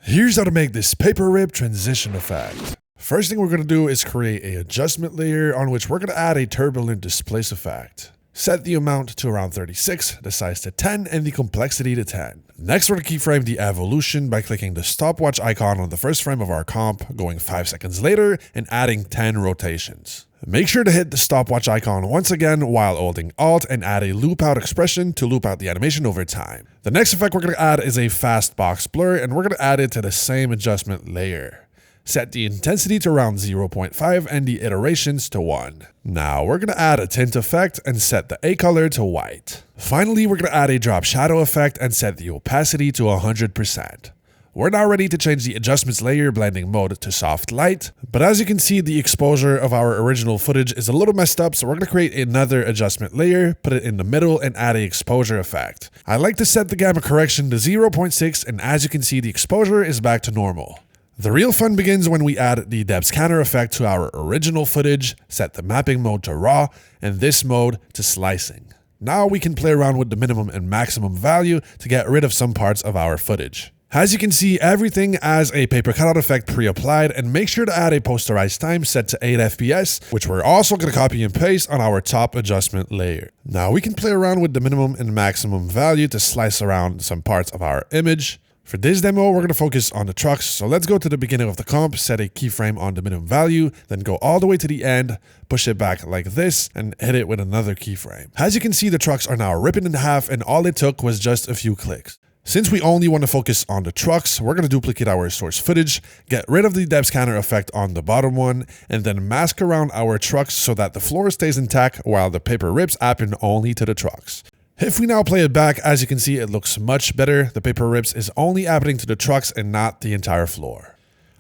Here's how to make this paper rip transition effect. First thing we're going to do is create an adjustment layer on which we're going to add a turbulent displace effect. Set the amount to around 36, the size to 10, and the complexity to 10. Next, we're going to keyframe the evolution by clicking the stopwatch icon on the first frame of our comp, going 5 seconds later, and adding 10 rotations. Make sure to hit the stopwatch icon once again while holding Alt and add a loop out expression to loop out the animation over time. The next effect we're going to add is a fast box blur, and we're going to add it to the same adjustment layer. Set the intensity to around 0.5 and the iterations to 1. Now we're going to add a tint effect and set the A color to white. Finally, we're going to add a drop shadow effect and set the opacity to 100%. We're now ready to change the adjustments layer blending mode to soft light, but as you can see, the exposure of our original footage is a little messed up, so we're going to create another adjustment layer, put it in the middle, and add an exposure effect. I like to set the gamma correction to 0.6, and as you can see, the exposure is back to normal. The real fun begins when we add the depth scanner effect to our original footage, set the mapping mode to raw, and this mode to slicing. Now we can play around with the minimum and maximum value to get rid of some parts of our footage. As you can see, everything has a paper cutout effect pre-applied, and make sure to add a posterized time set to 8 FPS, which we're also going to copy and paste on our top adjustment layer. Now we can play around with the minimum and maximum value to slice around some parts of our image. For this demo, we're going to focus on the trucks, so let's go to the beginning of the comp, set a keyframe on the minimum value, then go all the way to the end, push it back like this, and hit it with another keyframe. As you can see, the trucks are now ripping in half, and all it took was just a few clicks. Since we only want to focus on the trucks, we're going to duplicate our source footage, get rid of the depth scanner effect on the bottom one, and then mask around our trucks so that the floor stays intact while the paper rips happen only to the trucks. If we now play it back, as you can see, it looks much better. The paper rips is only happening to the trucks and not the entire floor.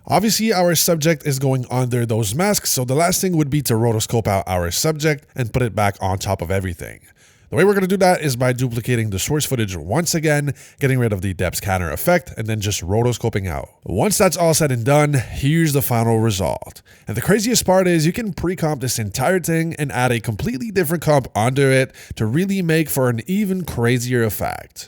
Obviously, our subject is going under those masks, so the last thing would be to rotoscope out our subject and put it back on top of everything. The way we're going to do that is by duplicating the source footage once again, getting rid of the depth scanner effect, and then just rotoscoping out. Once that's all said and done, here's the final result. And the craziest part is you can pre-comp this entire thing and add a completely different comp under it to really make for an even crazier effect.